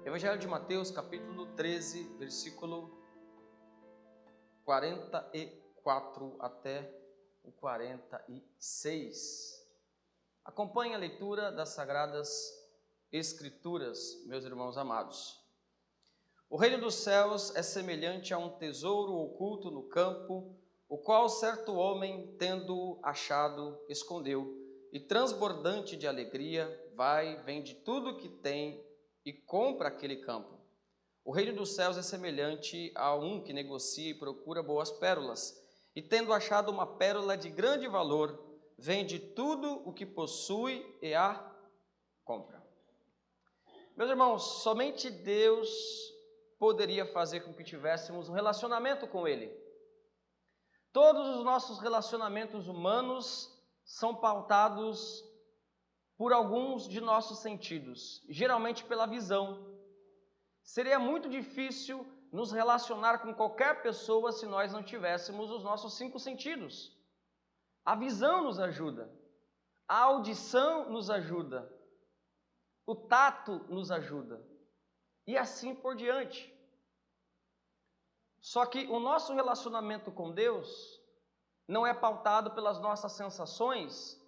Evangelho de Mateus, capítulo 13, versículo 44 até o 46. Acompanhe a leitura das Sagradas Escrituras, meus irmãos amados. O reino dos céus é semelhante a um tesouro oculto no campo, o qual certo homem, tendo achado, escondeu, e transbordante de alegria, vai, vende tudo o que tem e compra aquele campo. O reino dos céus é semelhante a um que negocia e procura boas pérolas, e tendo achado uma pérola de grande valor, vende tudo o que possui e a compra. Meus irmãos, somente Deus poderia fazer com que tivéssemos um relacionamento com Ele. Todos os nossos relacionamentos humanos são pautados por alguns de nossos sentidos, geralmente pela visão. Seria muito difícil nos relacionar com qualquer pessoa se nós não tivéssemos os nossos 5 sentidos. A visão nos ajuda, a audição nos ajuda, o tato nos ajuda, e assim por diante. Só que o nosso relacionamento com Deus não é pautado pelas nossas sensações,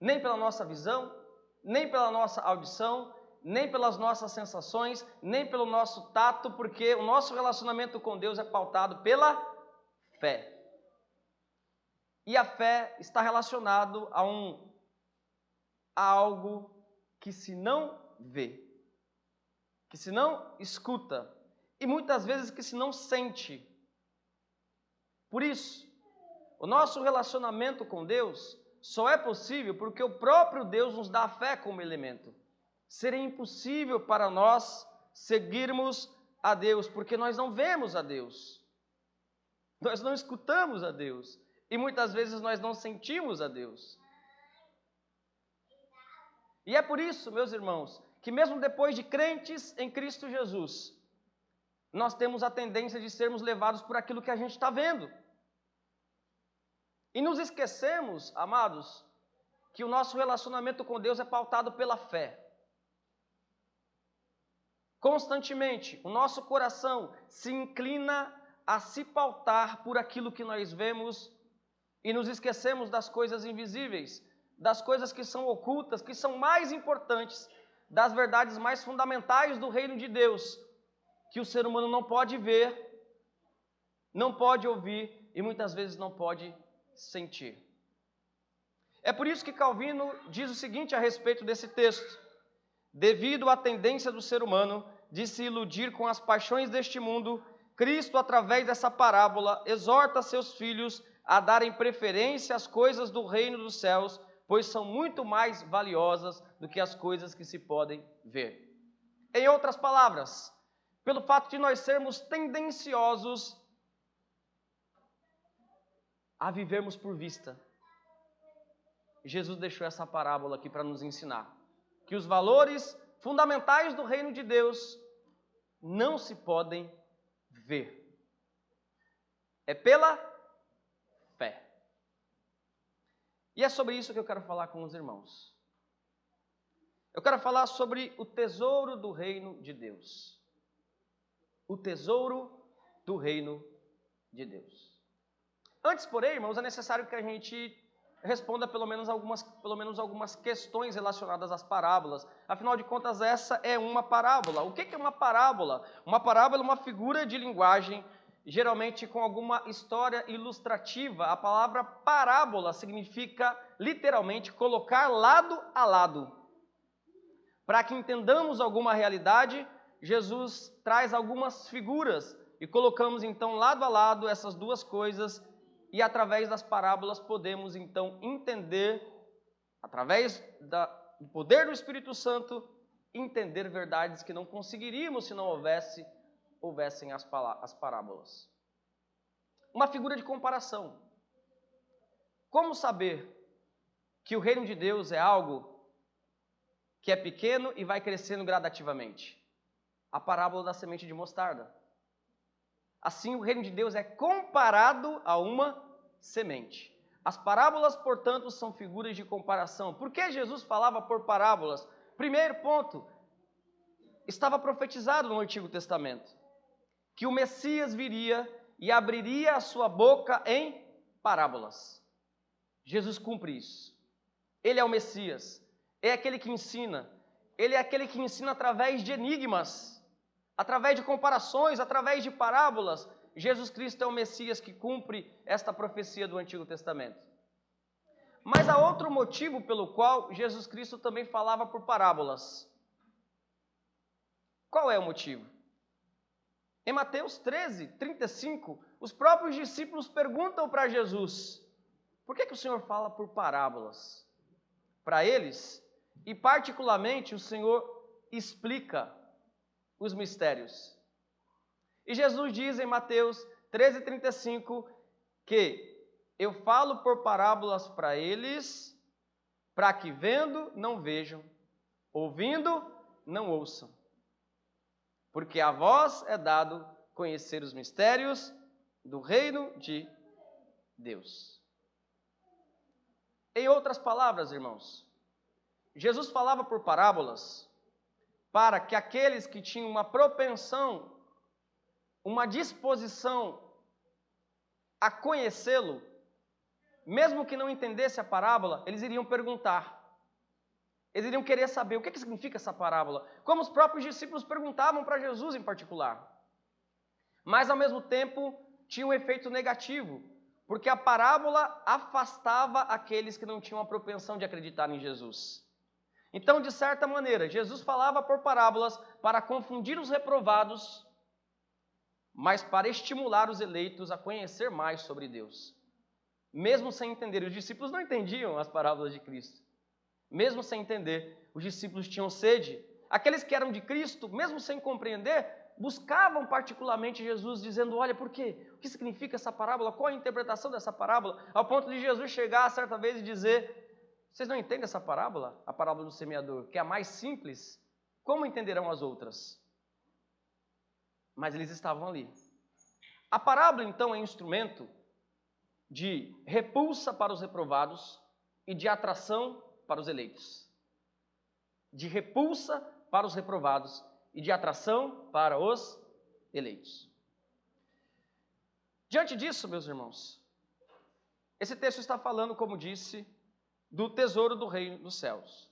nem pela nossa visão, nem pela nossa audição, nem pelas nossas sensações, nem pelo nosso tato, porque o nosso relacionamento com Deus é pautado pela fé. E a fé está relacionado a algo que se não vê, que se não escuta e muitas vezes que se não sente. Por isso, o nosso relacionamento com Deus só é possível porque o próprio Deus nos dá a fé como elemento. Seria impossível para nós seguirmos a Deus, porque nós não vemos a Deus, nós não escutamos a Deus e muitas vezes nós não sentimos a Deus. E é por isso, meus irmãos, que mesmo depois de crentes em Cristo Jesus, nós temos a tendência de sermos levados por aquilo que a gente está vendo. E nos esquecemos, amados, que o nosso relacionamento com Deus é pautado pela fé. Constantemente, o nosso coração se inclina a se pautar por aquilo que nós vemos e nos esquecemos das coisas invisíveis, das coisas que são ocultas, que são mais importantes, das verdades mais fundamentais do reino de Deus, que o ser humano não pode ver, não pode ouvir e muitas vezes não pode sentir. É por isso que Calvino diz o seguinte a respeito desse texto: devido à tendência do ser humano de se iludir com as paixões deste mundo, Cristo, através dessa parábola, exorta seus filhos a darem preferência às coisas do reino dos céus, pois são muito mais valiosas do que as coisas que se podem ver. Em outras palavras, pelo fato de nós sermos tendenciosos a vivermos por vista, Jesus deixou essa parábola aqui para nos ensinar que os valores fundamentais do reino de Deus não se podem ver. É pela fé. E é sobre isso que eu quero falar com os irmãos. Eu quero falar sobre o tesouro do reino de Deus. O tesouro do reino de Deus. Antes, porém, irmãos, é necessário que a gente responda pelo menos algumas questões relacionadas às parábolas. Afinal de contas, essa é uma parábola. O que é uma parábola? Uma parábola é uma figura de linguagem, geralmente com alguma história ilustrativa. A palavra parábola significa, literalmente, colocar lado a lado. Para que entendamos alguma realidade, Jesus traz algumas figuras e colocamos, então, lado a lado essas duas coisas. E através das parábolas podemos então entender, através do poder do Espírito Santo, entender verdades que não conseguiríamos se não houvessem as parábolas. Uma figura de comparação. Como saber que o reino de Deus é algo que é pequeno e vai crescendo gradativamente? A parábola da semente de mostarda. Assim, o reino de Deus é comparado a uma semente. As parábolas, portanto, são figuras de comparação. Por que Jesus falava por parábolas? Primeiro ponto, estava profetizado no Antigo Testamento, que o Messias viria e abriria a sua boca em parábolas. Jesus cumpre isso. Ele é o Messias, é aquele que ensina. Ele é aquele que ensina através de enigmas, através de comparações, através de parábolas. Jesus Cristo é o Messias que cumpre esta profecia do Antigo Testamento. Mas há outro motivo pelo qual Jesus Cristo também falava por parábolas. Qual é o motivo? Em Mateus 13, 35, os próprios discípulos perguntam para Jesus: por que o Senhor fala por parábolas? Para eles, e particularmente o Senhor explica os mistérios. E Jesus diz em Mateus 13, 35, que eu falo por parábolas para eles, para que vendo não vejam, ouvindo não ouçam. Porque a vós é dado conhecer os mistérios do reino de Deus. Em outras palavras, irmãos, Jesus falava por parábolas para que aqueles que tinham uma propensão, uma disposição a conhecê-lo, mesmo que não entendesse a parábola, eles iriam perguntar. Eles iriam querer saber o que significa essa parábola, como os próprios discípulos perguntavam para Jesus em particular. Mas, ao mesmo tempo, tinha um efeito negativo, porque a parábola afastava aqueles que não tinham a propensão de acreditar em Jesus. Então, de certa maneira, Jesus falava por parábolas para confundir os reprovados, mas para estimular os eleitos a conhecer mais sobre Deus. Mesmo sem entender, os discípulos não entendiam as parábolas de Cristo. Mesmo sem entender, os discípulos tinham sede. Aqueles que eram de Cristo, mesmo sem compreender, buscavam particularmente Jesus, dizendo: olha, por quê? O que significa essa parábola? Qual a interpretação dessa parábola? Ao ponto de Jesus chegar certa vez e dizer: vocês não entendem essa parábola? A parábola do semeador, que é a mais simples? Como entenderão as outras? Mas eles estavam ali. A parábola, então, é um instrumento de repulsa para os reprovados e de atração para os eleitos. De repulsa para os reprovados e de atração para os eleitos. Diante disso, meus irmãos, esse texto está falando, como disse, do tesouro do reino dos céus.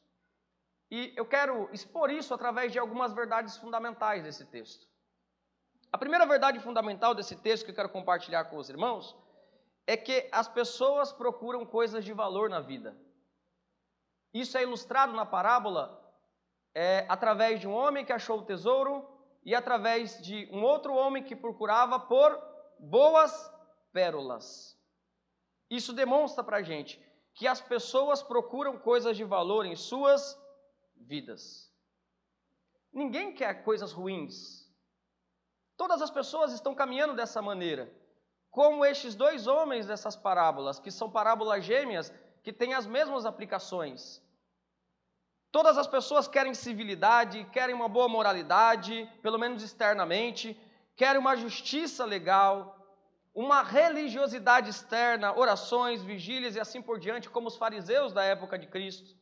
E eu quero expor isso através de algumas verdades fundamentais desse texto. A primeira verdade fundamental desse texto que eu quero compartilhar com os irmãos é que as pessoas procuram coisas de valor na vida. Isso é ilustrado na parábola através de um homem que achou o tesouro e através de um outro homem que procurava por boas pérolas. Isso demonstra para a gente que as pessoas procuram coisas de valor em suas vidas. Ninguém quer coisas ruins. Todas as pessoas estão caminhando dessa maneira, como estes dois homens dessas parábolas, que são parábolas gêmeas, que têm as mesmas aplicações. Todas as pessoas querem civilidade, querem uma boa moralidade, pelo menos externamente, querem uma justiça legal, uma religiosidade externa, orações, vigílias e assim por diante, como os fariseus da época de Cristo.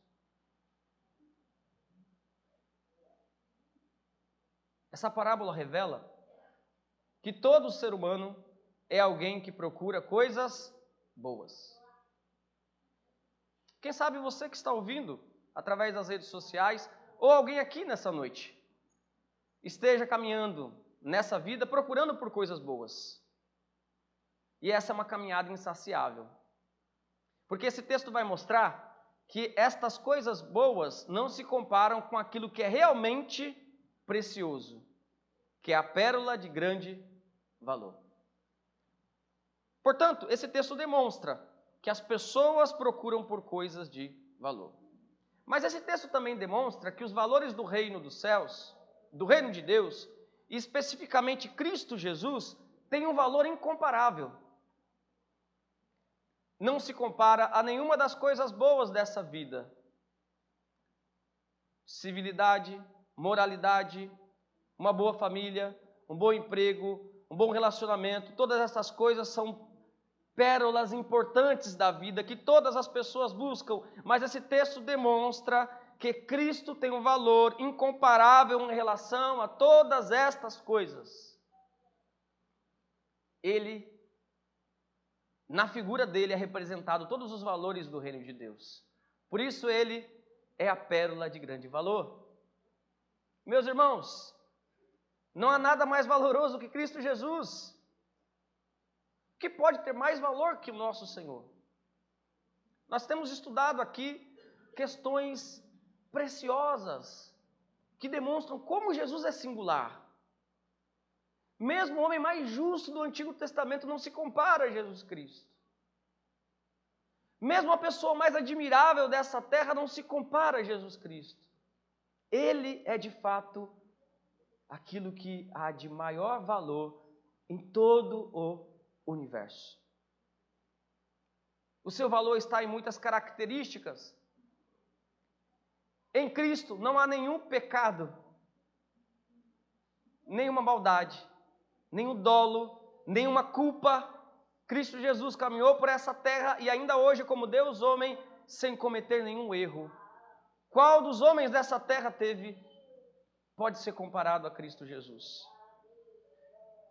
Essa parábola revela que todo ser humano é alguém que procura coisas boas. Quem sabe você que está ouvindo através das redes sociais, ou alguém aqui nessa noite, esteja caminhando nessa vida procurando por coisas boas. E essa é uma caminhada insaciável. Porque esse texto vai mostrar que estas coisas boas não se comparam com aquilo que é realmente precioso, que é a pérola de grande valor. Portanto, esse texto demonstra que as pessoas procuram por coisas de valor. Mas esse texto também demonstra que os valores do reino dos céus, do reino de Deus, e especificamente Cristo Jesus, têm um valor incomparável. Não se compara a nenhuma das coisas boas dessa vida. Civilidade, moralidade, uma boa família, um bom emprego, um bom relacionamento, todas essas coisas são pérolas importantes da vida que todas as pessoas buscam, mas esse texto demonstra que Cristo tem um valor incomparável em relação a todas estas coisas. Ele, na figura dele, é representado todos os valores do reino de Deus. Por isso ele é a pérola de grande valor. Meus irmãos, não há nada mais valoroso que Cristo Jesus. O que pode ter mais valor que o nosso Senhor? Nós temos estudado aqui questões preciosas que demonstram como Jesus é singular. Mesmo o homem mais justo do Antigo Testamento não se compara a Jesus Cristo. Mesmo a pessoa mais admirável dessa terra não se compara a Jesus Cristo. Ele é de fato aquilo que há de maior valor em todo o universo. O seu valor está em muitas características. Em Cristo não há nenhum pecado, nenhuma maldade, nenhum dolo, nenhuma culpa. Cristo Jesus caminhou por essa terra e ainda hoje, como Deus homem, sem cometer nenhum erro. Qual dos homens dessa terra pode ser comparado a Cristo Jesus?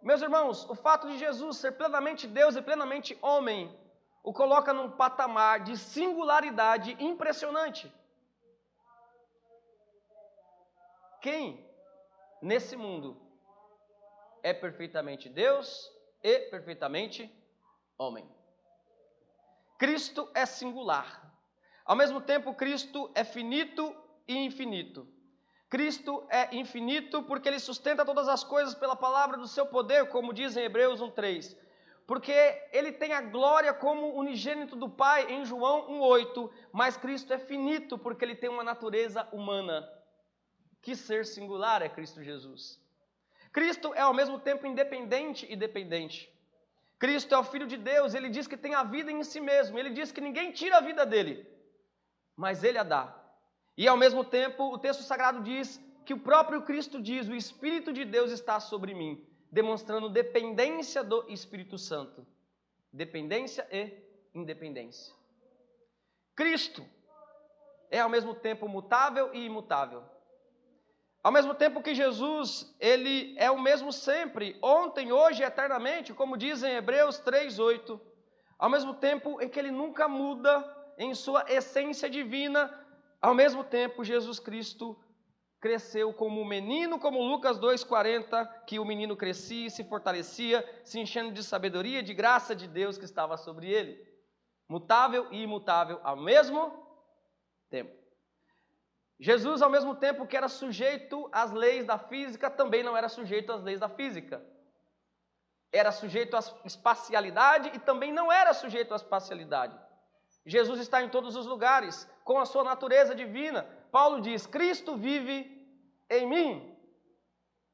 Meus irmãos, o fato de Jesus ser plenamente Deus e plenamente homem o coloca num patamar de singularidade impressionante. Quem nesse mundo é perfeitamente Deus e perfeitamente homem? Cristo é singular. Ao mesmo tempo, Cristo é finito e infinito. Cristo é infinito porque Ele sustenta todas as coisas pela palavra do seu poder, como diz em Hebreus 1:3. Porque Ele tem a glória como unigênito do Pai, em João 1:8. Mas Cristo é finito porque Ele tem uma natureza humana. Que ser singular é Cristo Jesus. Cristo é ao mesmo tempo independente e dependente. Cristo é o Filho de Deus, Ele diz que tem a vida em si mesmo. Ele diz que ninguém tira a vida dele, mas Ele a dá. E ao mesmo tempo, o texto sagrado diz que o próprio Cristo diz: o Espírito de Deus está sobre mim, demonstrando dependência do Espírito Santo. Dependência e independência. Cristo é ao mesmo tempo mutável e imutável. Ao mesmo tempo que Jesus, Ele é o mesmo sempre, ontem, hoje e eternamente, como diz em Hebreus 3:8. Ao mesmo tempo em que Ele nunca muda em sua essência divina, ao mesmo tempo Jesus Cristo cresceu como um menino, como Lucas 2:40, que o menino crescia e se fortalecia, se enchendo de sabedoria, de graça de Deus que estava sobre ele. Mutável e imutável ao mesmo tempo. Jesus, ao mesmo tempo que era sujeito às leis da física, também não era sujeito às leis da física. Era sujeito à espacialidade e também não era sujeito à espacialidade. Jesus está em todos os lugares, com a sua natureza divina. Paulo diz: Cristo vive em mim.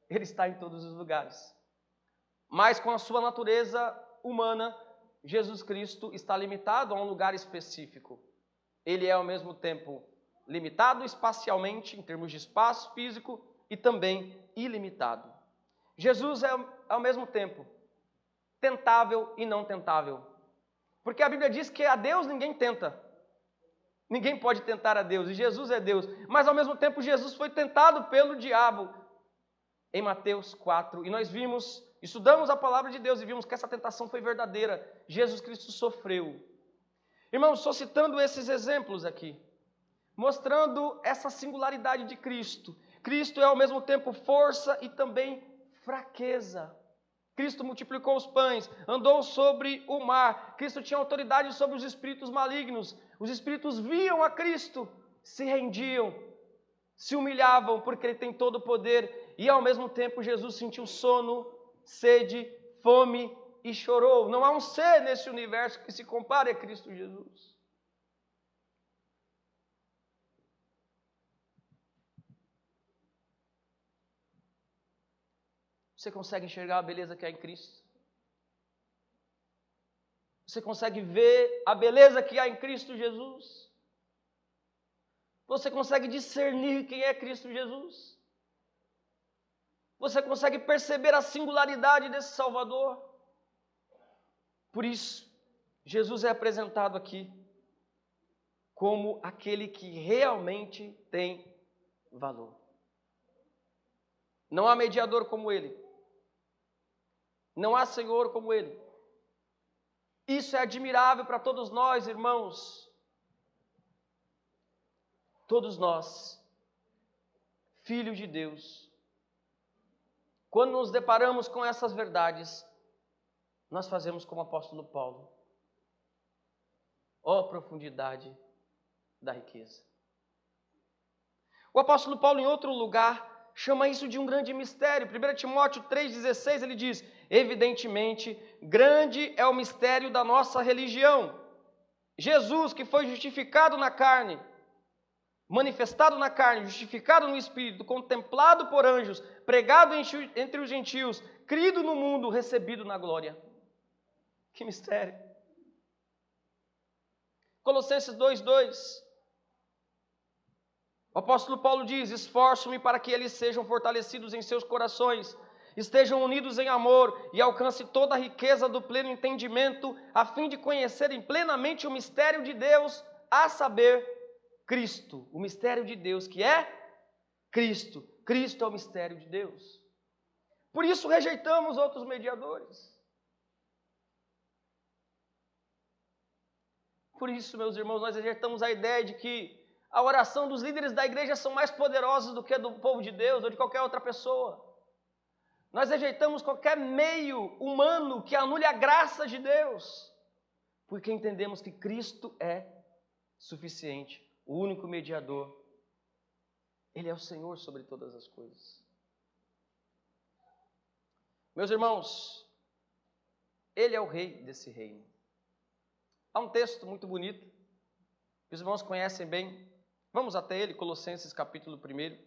Ele está em todos os lugares. Mas com a sua natureza humana, Jesus Cristo está limitado a um lugar específico. Ele é ao mesmo tempo limitado espacialmente, em termos de espaço físico, e também ilimitado. Jesus é ao mesmo tempo tentável e não tentável. Porque a Bíblia diz que a Deus ninguém tenta. Ninguém pode tentar a Deus, e Jesus é Deus. Mas ao mesmo tempo Jesus foi tentado pelo diabo em Mateus 4. E nós estudamos a palavra de Deus e vimos que essa tentação foi verdadeira. Jesus Cristo sofreu. Irmãos, só citando esses exemplos aqui, mostrando essa singularidade de Cristo. Cristo é ao mesmo tempo força e também fraqueza. Cristo multiplicou os pães, andou sobre o mar. Cristo tinha autoridade sobre os espíritos malignos. Os espíritos viam a Cristo, se rendiam, se humilhavam, porque Ele tem todo o poder. E ao mesmo tempo Jesus sentiu sono, sede, fome e chorou. Não há um ser nesse universo que se compare a Cristo Jesus. Você consegue enxergar a beleza que há em Cristo? Você consegue ver a beleza que há em Cristo Jesus? Você consegue discernir quem é Cristo Jesus? Você consegue perceber a singularidade desse Salvador? Por isso, Jesus é apresentado aqui como aquele que realmente tem valor. Não há mediador como Ele. Não há Senhor como Ele. Isso é admirável para todos nós, irmãos. Todos nós, filhos de Deus, quando nos deparamos com essas verdades, nós fazemos como o apóstolo Paulo. Ó profundidade da riqueza. O apóstolo Paulo, em outro lugar, chama isso de um grande mistério. 1 Timóteo 3,16, ele diz: evidentemente, grande é o mistério da nossa religião. Jesus, que foi justificado na carne, manifestado na carne, justificado no Espírito, contemplado por anjos, pregado entre os gentios, crido no mundo, recebido na glória. Que mistério! Colossenses 2,2. O apóstolo Paulo diz: esforço-me para que eles sejam fortalecidos em seus corações, estejam unidos em amor e alcancem toda a riqueza do pleno entendimento, a fim de conhecerem plenamente o mistério de Deus, a saber, Cristo. O mistério de Deus, que é Cristo. Cristo é o mistério de Deus. Por isso rejeitamos outros mediadores. Por isso, meus irmãos, nós rejeitamos a ideia de que a oração dos líderes da igreja são mais poderosas do que a do povo de Deus ou de qualquer outra pessoa. Nós rejeitamos qualquer meio humano que anule a graça de Deus, porque entendemos que Cristo é suficiente, o único mediador. Ele é o Senhor sobre todas as coisas. Meus irmãos, Ele é o rei desse reino. Há um texto muito bonito, que os irmãos conhecem bem. Vamos até ele, Colossenses capítulo 1.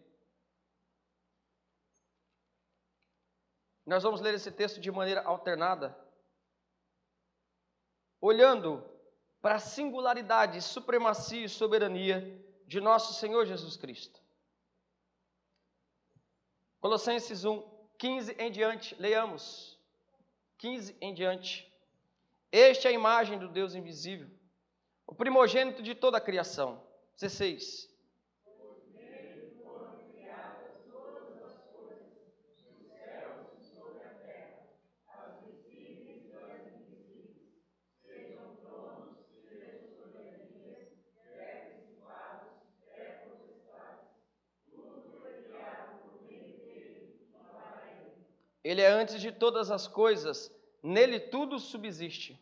Nós vamos ler esse texto de maneira alternada, olhando para a singularidade, supremacia e soberania de nosso Senhor Jesus Cristo. Colossenses 1, 15 em diante, leiamos. 15 em diante. Esta é a imagem do Deus invisível, o primogênito de toda a criação. 16. Ele é antes de todas as coisas, nele tudo subsiste.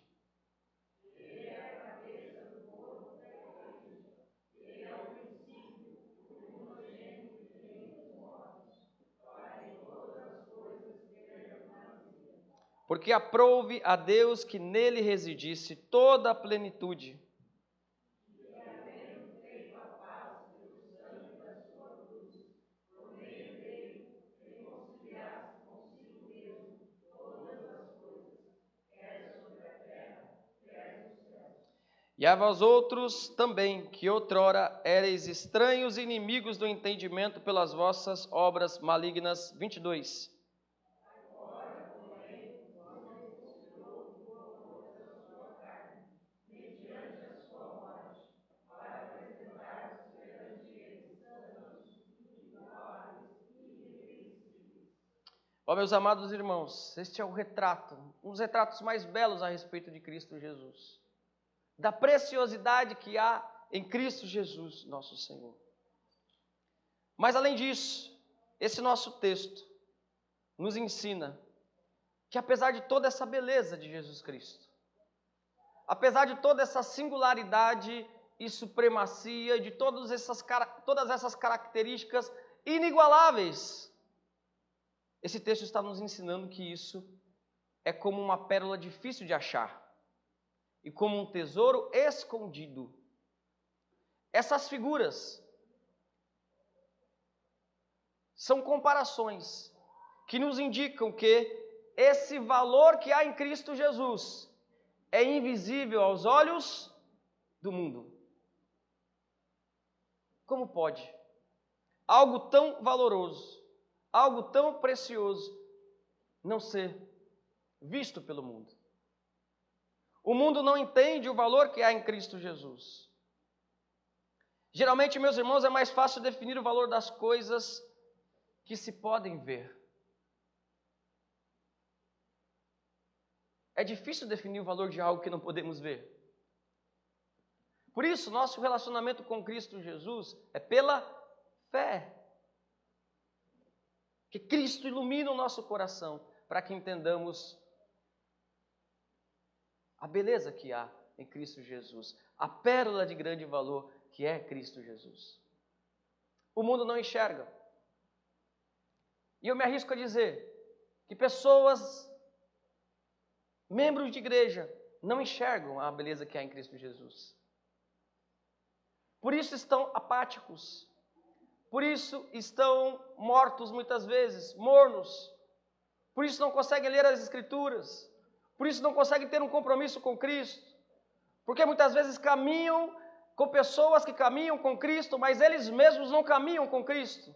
Porque aprouve a Deus que nele residisse toda a plenitude. E a vós outros também, que outrora éreis estranhos e inimigos do entendimento pelas vossas obras malignas. 22. Ó, meus amados irmãos, este é o retrato, um dos retratos mais belos a respeito de Cristo Jesus, da preciosidade que há em Cristo Jesus, nosso Senhor. Mas além disso, esse nosso texto nos ensina que apesar de toda essa beleza de Jesus Cristo, apesar de toda essa singularidade e supremacia, de todas essas características inigualáveis, esse texto está nos ensinando que isso é como uma pérola difícil de achar e como um tesouro escondido. Essas figuras são comparações que nos indicam que esse valor que há em Cristo Jesus é invisível aos olhos do mundo. Como pode algo tão valoroso, algo tão precioso, não ser visto pelo mundo? O mundo não entende o valor que há em Cristo Jesus. Geralmente, meus irmãos, é mais fácil definir o valor das coisas que se podem ver. É difícil definir o valor de algo que não podemos ver. Por isso, nosso relacionamento com Cristo Jesus é pela fé. Que Cristo ilumina o nosso coração para que entendamos a beleza que há em Cristo Jesus, a pérola de grande valor que é Cristo Jesus. O mundo não enxerga. E eu me arrisco a dizer que pessoas, membros de igreja, não enxergam a beleza que há em Cristo Jesus. Por isso estão apáticos. Por isso estão mortos muitas vezes, mornos. Por isso não conseguem ler as Escrituras. Por isso não conseguem ter um compromisso com Cristo. Porque muitas vezes caminham com pessoas que caminham com Cristo, mas eles mesmos não caminham com Cristo.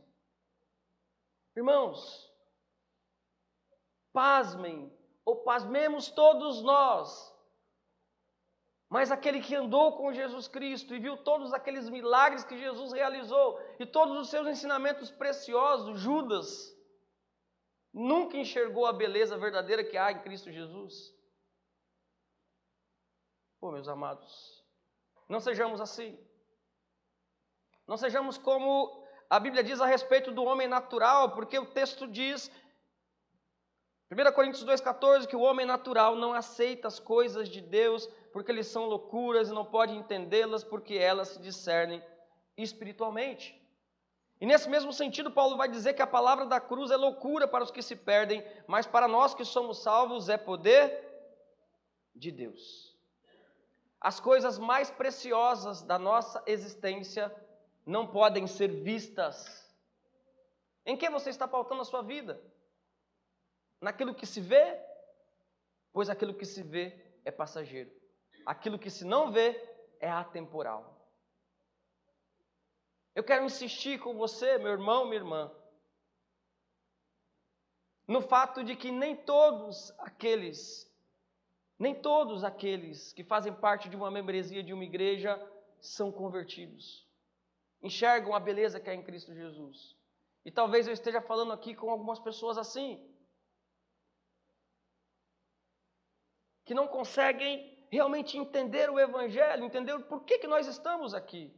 Irmãos, pasmem, ou pasmemos todos nós, mas aquele que andou com Jesus Cristo e viu todos aqueles milagres que Jesus realizou e todos os seus ensinamentos preciosos, Judas, nunca enxergou a beleza verdadeira que há em Cristo Jesus. Pô, meus amados, não sejamos assim. Não sejamos como a Bíblia diz a respeito do homem natural, porque o texto diz, 1 Coríntios 2,14, que o homem natural não aceita as coisas de Deus, porque eles são loucuras e não pode entendê-las, porque elas se discernem espiritualmente. E nesse mesmo sentido, Paulo vai dizer que a palavra da cruz é loucura para os que se perdem, mas para nós que somos salvos é poder de Deus. As coisas mais preciosas da nossa existência não podem ser vistas. Em que você está pautando a sua vida? Naquilo que se vê? Pois aquilo que se vê é passageiro. Aquilo que se não vê é atemporal. Eu quero insistir com você, meu irmão, minha irmã, no fato de que nem todos aqueles que fazem parte de uma membresia de uma igreja são convertidos. Enxergam a beleza que há em Cristo Jesus. E talvez eu esteja falando aqui com algumas pessoas assim, que não conseguem realmente entender o Evangelho, entender o porquê que nós estamos aqui.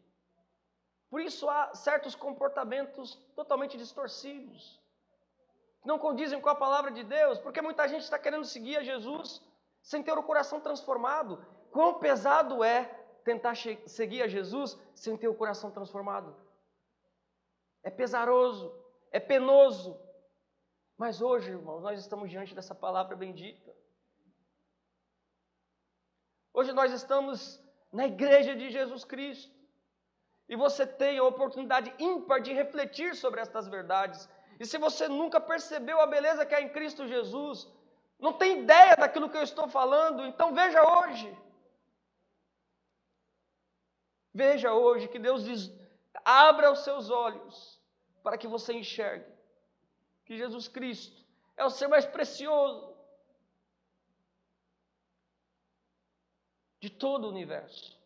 Por isso há certos comportamentos totalmente distorcidos, que não condizem com a palavra de Deus, porque muita gente está querendo seguir a Jesus sem ter o coração transformado. Quão pesado é tentar seguir a Jesus sem ter o coração transformado. É pesaroso, é penoso. Mas hoje, irmãos, nós estamos diante dessa palavra bendita. Hoje nós estamos na igreja de Jesus Cristo. E você tem a oportunidade ímpar de refletir sobre estas verdades. E se você nunca percebeu a beleza que há em Cristo Jesus, não tem ideia daquilo que eu estou falando, então veja hoje. Veja hoje que Deus abra os seus olhos para que você enxergue que Jesus Cristo é o ser mais precioso de todo o universo.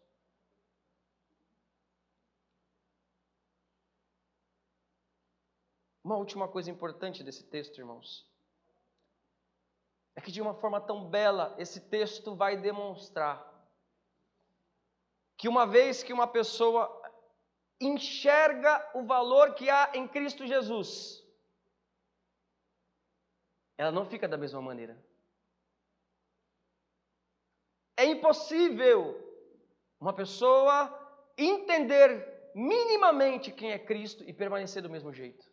Uma última coisa importante desse texto, irmãos, é que de uma forma tão bela, esse texto vai demonstrar que uma vez que uma pessoa enxerga o valor que há em Cristo Jesus, ela não fica da mesma maneira. É impossível uma pessoa entender minimamente quem é Cristo e permanecer do mesmo jeito.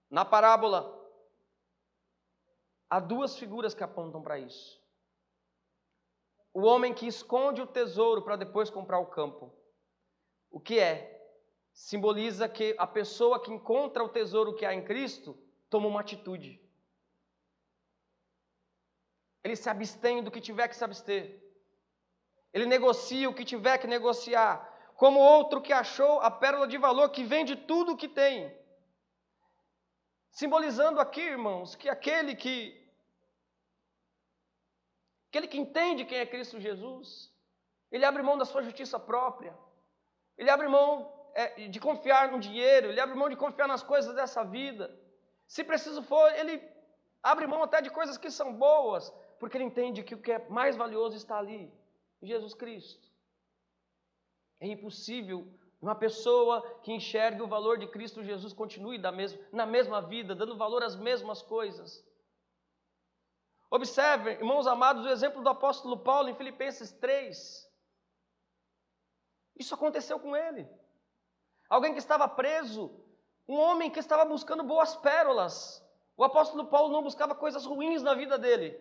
Na parábola, há duas figuras que apontam para isso. O homem que esconde o tesouro para depois comprar o campo. O que é? Simboliza que a pessoa que encontra o tesouro que há em Cristo toma uma atitude. Ele se abstém do que tiver que se abster. Ele negocia o que tiver que negociar. Como outro que achou a pérola de valor que vende tudo o que tem. Simbolizando aqui, irmãos, que aquele que entende quem é Cristo Jesus, ele abre mão da sua justiça própria, ele abre mão de confiar no dinheiro, ele abre mão de confiar nas coisas dessa vida. Se preciso for, ele abre mão até de coisas que são boas, porque ele entende que o que é mais valioso está ali, em Jesus Cristo. É impossível uma pessoa que enxergue o valor de Cristo Jesus continue na mesma vida, dando valor às mesmas coisas. Observem, irmãos amados, o exemplo do apóstolo Paulo em Filipenses 3. Isso aconteceu com ele. Alguém que estava preso, um homem que estava buscando boas pérolas. O apóstolo Paulo não buscava coisas ruins na vida dele.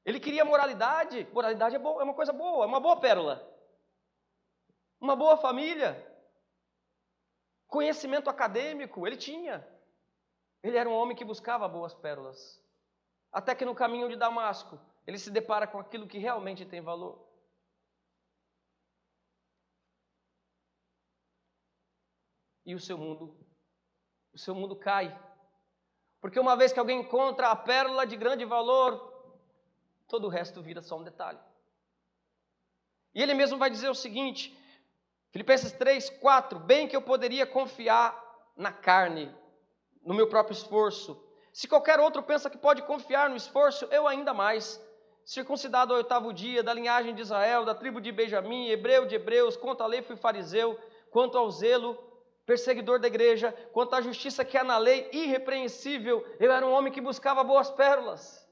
Ele queria moralidade. Moralidade é boa, é uma coisa boa, é uma boa pérola. Uma boa família. Conhecimento acadêmico, ele tinha. Ele era um homem que buscava boas pérolas. Até que no caminho de Damasco, ele se depara com aquilo que realmente tem valor. E o seu mundo cai. Porque uma vez que alguém encontra a pérola de grande valor, todo o resto vira só um detalhe. E ele mesmo vai dizer o seguinte, Filipenses 3, 4, bem que eu poderia confiar na carne, no meu próprio esforço. Se qualquer outro pensa que pode confiar no esforço, eu ainda mais. Circuncidado ao 8º dia, da linhagem de Israel, da tribo de Benjamim, hebreu de hebreus, quanto à lei fui fariseu, quanto ao zelo, perseguidor da igreja, quanto à justiça que há na lei, irrepreensível, eu era um homem que buscava boas pérolas,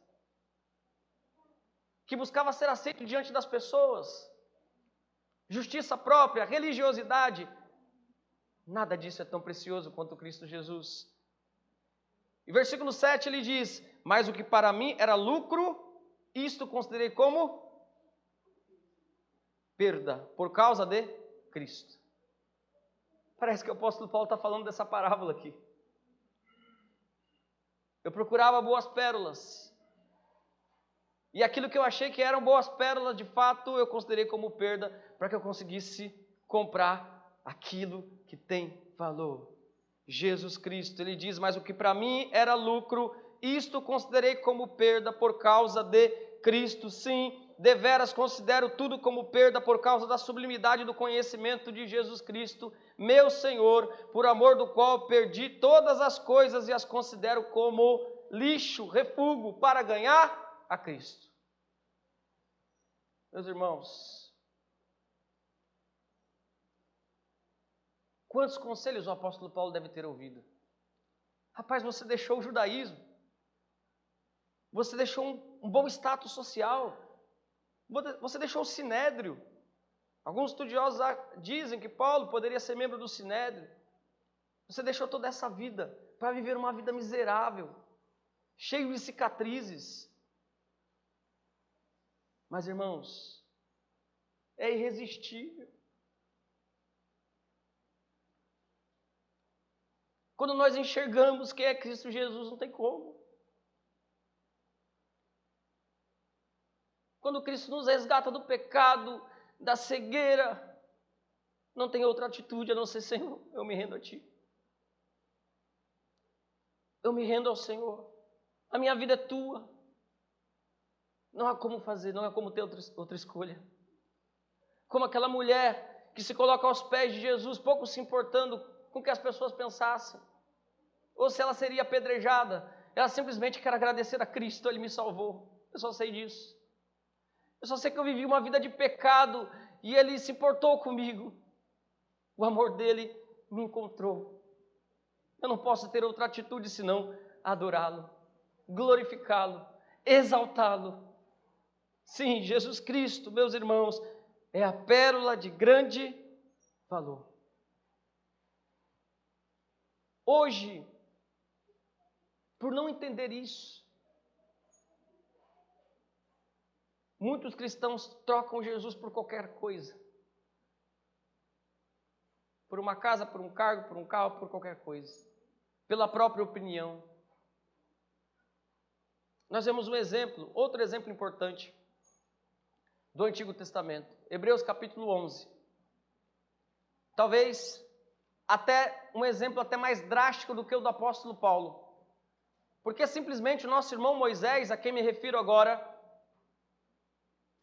que buscava ser aceito diante das pessoas, justiça própria, religiosidade, nada disso é tão precioso quanto Cristo Jesus. E versículo 7 ele diz, mas o que para mim era lucro, isto considerei como perda, por causa de Cristo. Parece que o apóstolo Paulo está falando dessa parábola aqui. Eu procurava boas pérolas. E aquilo que eu achei que eram boas pérolas, de fato, eu considerei como perda, para que eu conseguisse comprar aquilo que tem valor. Jesus Cristo, ele diz, mas o que para mim era lucro, isto considerei como perda por causa de Cristo. Sim, deveras considero tudo como perda por causa da sublimidade do conhecimento de Jesus Cristo, meu Senhor, por amor do qual perdi todas as coisas e as considero como lixo, refúgio, para ganhar a Cristo. Meus irmãos, quantos conselhos o apóstolo Paulo deve ter ouvido? Rapaz, você deixou o judaísmo, você deixou um bom status social, você deixou o sinédrio. Alguns estudiosos dizem que Paulo poderia ser membro do sinédrio. Você deixou toda essa vida para viver uma vida miserável, cheio de cicatrizes. Mas, irmãos, é irresistível. Quando nós enxergamos quem é Cristo Jesus, não tem como. Quando Cristo nos resgata do pecado, da cegueira, não tem outra atitude a não ser, Senhor, eu me rendo a Ti. Eu me rendo ao Senhor. A minha vida é Tua. Não há como fazer, não há como ter outra escolha. Como aquela mulher que se coloca aos pés de Jesus, pouco se importando com o que as pessoas pensassem. Ou se ela seria apedrejada. Ela simplesmente quer agradecer a Cristo, Ele me salvou. Eu só sei disso. Eu só sei que eu vivi uma vida de pecado e Ele se importou comigo. O amor dEle me encontrou. Eu não posso ter outra atitude senão adorá-lo, glorificá-lo, exaltá-lo. Sim, Jesus Cristo, meus irmãos, é a pérola de grande valor. Hoje, por não entender isso, muitos cristãos trocam Jesus por qualquer coisa. Por uma casa, por um cargo, por um carro, por qualquer coisa. Pela própria opinião. Nós vemos um exemplo, outro exemplo importante do Antigo Testamento. Hebreus capítulo 11. Talvez até um exemplo até mais drástico do que o do apóstolo Paulo. Porque simplesmente o nosso irmão Moisés, a quem me refiro agora,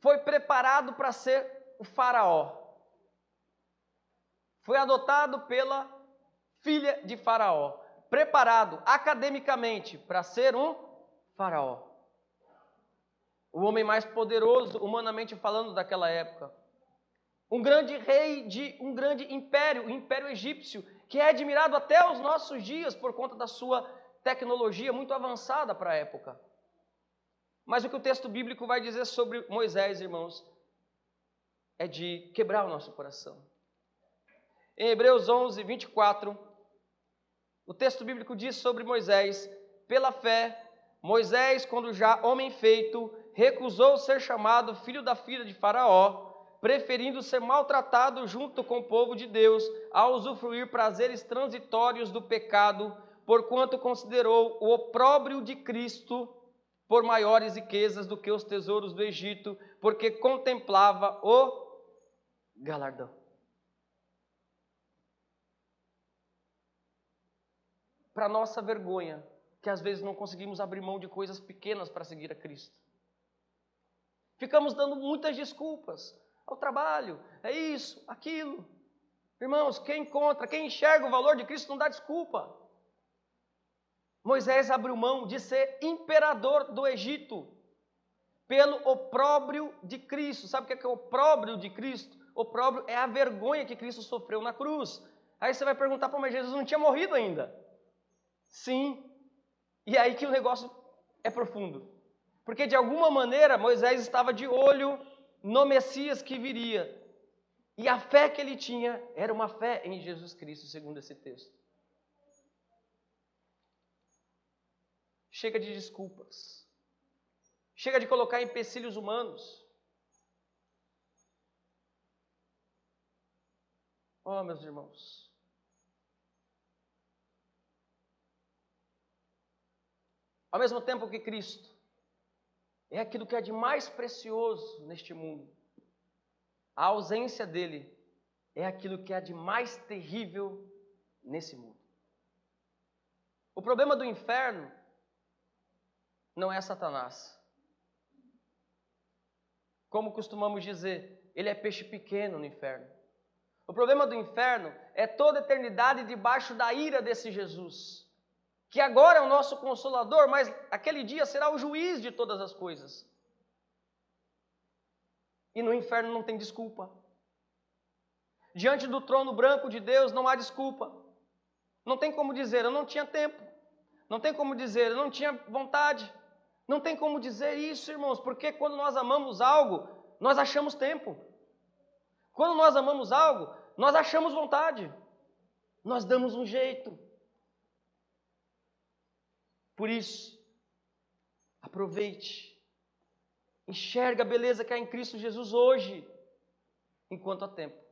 foi preparado para ser o faraó. foi adotado pela filha de Faraó, preparado academicamente para ser um faraó. O homem mais poderoso, humanamente falando, daquela época. Um grande rei de um grande império, o Império Egípcio, que é admirado até os nossos dias por conta da sua tecnologia muito avançada para a época. Mas o que o texto bíblico vai dizer sobre Moisés, irmãos, é de quebrar o nosso coração. Em Hebreus 11, 24, o texto bíblico diz sobre Moisés: pela fé, Moisés, quando já homem feito, recusou ser chamado filho da filha de Faraó, preferindo ser maltratado junto com o povo de Deus, a usufruir prazeres transitórios do pecado, porquanto considerou o opróbrio de Cristo por maiores riquezas do que os tesouros do Egito, porque contemplava o galardão. Para nossa vergonha, que às vezes não conseguimos abrir mão de coisas pequenas para seguir a Cristo. Ficamos dando muitas desculpas ao trabalho, é isso, aquilo. Irmãos, quem enxerga o valor de Cristo não dá desculpa. Moisés abriu mão de ser imperador do Egito pelo opróbrio de Cristo. Sabe o que é o opróbrio de Cristo? Opróbrio é a vergonha que Cristo sofreu na cruz. Aí você vai perguntar, mas Jesus não tinha morrido ainda. Sim, e aí que o negócio é profundo. Porque de alguma maneira Moisés estava de olho no Messias que viria. E a fé que ele tinha era uma fé em Jesus Cristo, segundo esse texto. Chega de desculpas. Chega de colocar empecilhos humanos. Oh, meus irmãos. Ao mesmo tempo que Cristo é aquilo que é de mais precioso neste mundo, a ausência dele é aquilo que é de mais terrível nesse mundo. O problema do inferno não é Satanás. Como costumamos dizer, ele é peixe pequeno no inferno. O problema do inferno é toda a eternidade debaixo da ira desse Jesus, que agora é o nosso consolador, mas aquele dia será o juiz de todas as coisas. E no inferno não tem desculpa. Diante do trono branco de Deus não há desculpa. Não tem como dizer, eu não tinha tempo. Não tem como dizer, eu não tinha vontade. Não tem como dizer isso, irmãos, porque quando nós amamos algo, nós achamos tempo. Quando nós amamos algo, nós achamos vontade. Nós damos um jeito. Por isso, aproveite. Enxerga a beleza que há em Cristo Jesus hoje, enquanto há tempo.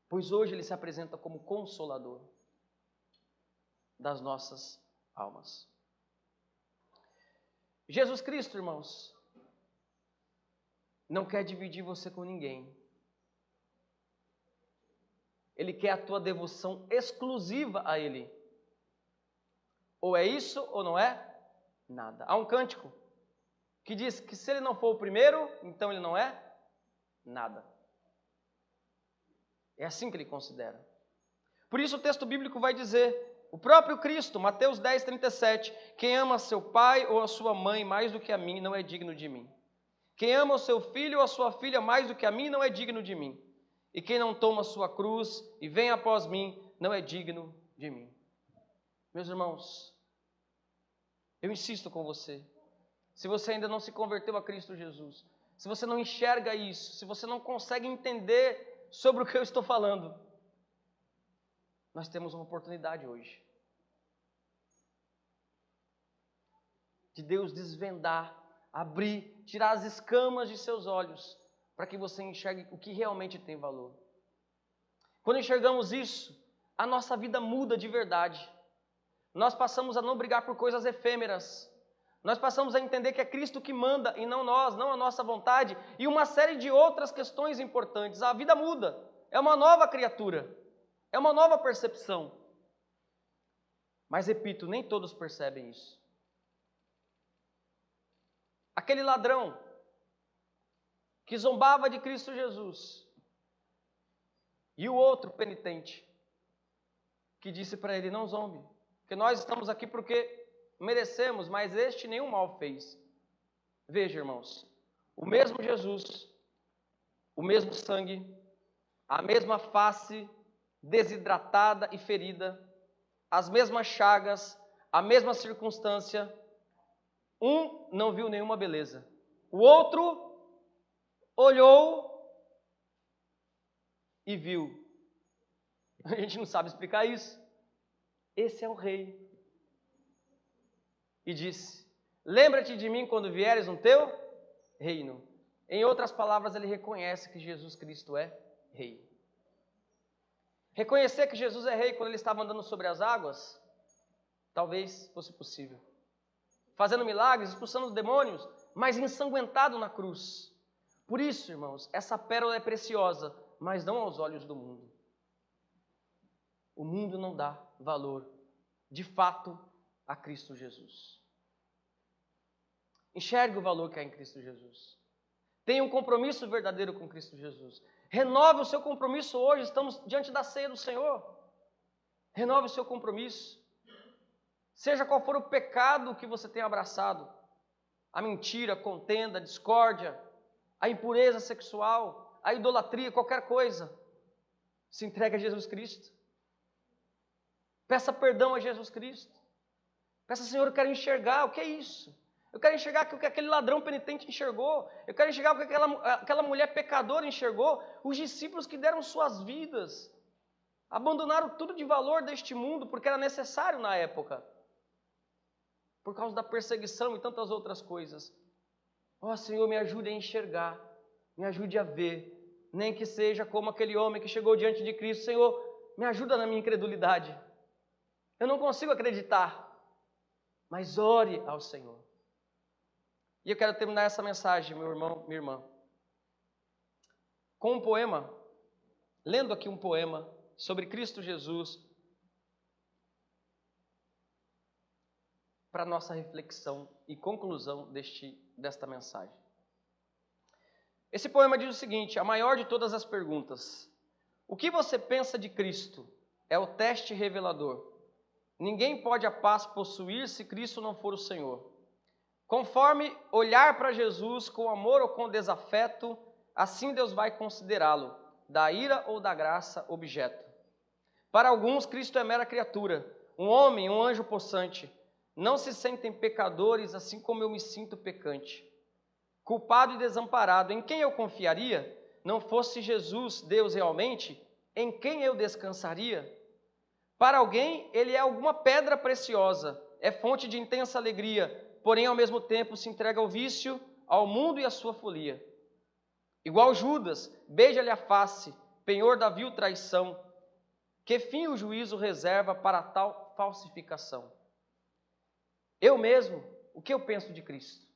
Pois hoje Ele se apresenta como Consolador das nossas almas. Jesus Cristo, irmãos, não quer dividir você com ninguém. Ele quer a tua devoção exclusiva a Ele. Ou é isso ou não é nada. Há um cântico que diz que se Ele não for o primeiro, então Ele não é nada. É assim que Ele considera. Por isso o texto bíblico vai dizer, o próprio Cristo, Mateus 10, 37, quem ama seu pai ou a sua mãe mais do que a mim, não é digno de mim. Quem ama o seu filho ou a sua filha mais do que a mim, não é digno de mim. E quem não toma a sua cruz e vem após mim, não é digno de mim. Meus irmãos, eu insisto com você, se você ainda não se converteu a Cristo Jesus, se você não enxerga isso, se você não consegue entender sobre o que eu estou falando, nós temos uma oportunidade hoje de Deus desvendar, abrir, tirar as escamas de seus olhos, para que você enxergue o que realmente tem valor. Quando enxergamos isso, a nossa vida muda de verdade. Nós passamos a não brigar por coisas efêmeras. Nós passamos a entender que é Cristo que manda e não nós, não a nossa vontade, e uma série de outras questões importantes. A vida muda, é uma nova criatura, é uma nova percepção. Mas repito, nem todos percebem isso. Aquele ladrão que zombava de Cristo Jesus, E o outro penitente, que disse para ele, não zombe, porque nós estamos aqui porque merecemos, mas este nenhum mal fez. Veja, irmãos, o mesmo Jesus, o mesmo sangue, a mesma face desidratada e ferida, as mesmas chagas, a mesma circunstância. Um não viu nenhuma beleza. O outro olhou e viu. A gente não sabe explicar isso. Esse é o rei. E disse, lembra-te de mim quando vieres no teu reino. Em outras palavras, ele reconhece que Jesus Cristo é rei. Reconhecer que Jesus é rei quando ele estava andando sobre as águas, talvez fosse possível. Fazendo milagres, expulsando os demônios, mas ensanguentado na cruz. Por isso, irmãos, essa pérola é preciosa, mas não aos olhos do mundo. O mundo não dá valor, de fato, a Cristo Jesus. Enxergue o valor que há em Cristo Jesus. Tenha um compromisso verdadeiro com Cristo Jesus. Renove o seu compromisso hoje, estamos diante da ceia do Senhor. Renove o seu compromisso. Seja qual for o pecado que você tenha abraçado, a mentira, a contenda, a discórdia, a impureza sexual, a idolatria, qualquer coisa, se entregue a Jesus Cristo. Peça perdão a Jesus Cristo. Peça, Senhor, eu quero enxergar o que é isso. Eu quero enxergar o que aquele ladrão penitente enxergou. Eu quero enxergar o que aquela mulher pecadora enxergou. Os discípulos que deram suas vidas, abandonaram tudo de valor deste mundo, porque era necessário na época, por causa da perseguição e tantas outras coisas. Ó Senhor, me ajude a enxergar, me ajude a ver, nem que seja como aquele homem que chegou diante de Cristo. Senhor, me ajuda na minha incredulidade. Eu não consigo acreditar, mas ore ao Senhor. E eu quero terminar essa mensagem, meu irmão, minha irmã, com um poema, lendo aqui um poema sobre Cristo Jesus, para nossa reflexão e conclusão desta mensagem. Esse poema diz o seguinte, a maior de todas as perguntas. O que você pensa de Cristo? É o teste revelador. Ninguém pode a paz possuir se Cristo não for o Senhor. Conforme olhar para Jesus com amor ou com desafeto, assim Deus vai considerá-lo, da ira ou da graça, objeto. Para alguns, Cristo é mera criatura, um homem, um anjo possante. Não se sentem pecadores, assim como eu me sinto pecante. Culpado e desamparado, em quem eu confiaria? Não fosse Jesus, Deus realmente, em quem eu descansaria? Para alguém, ele é alguma pedra preciosa, é fonte de intensa alegria, porém, ao mesmo tempo, se entrega ao vício, ao mundo e à sua folia. Igual Judas, beija-lhe a face, penhor da vil traição. Que fim o juízo reserva para tal falsificação? Eu mesmo, o que eu penso de Cristo?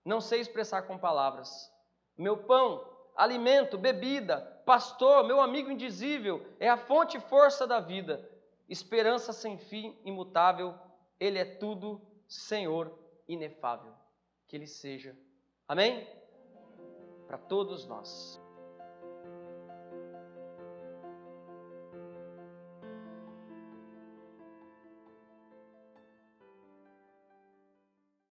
Não sei expressar com palavras. Meu pão, alimento, bebida, pastor, meu amigo indizível, é a fonte e força da vida. Esperança sem fim, imutável, Ele é tudo, Senhor inefável. Que Ele seja. Amém? Para todos nós.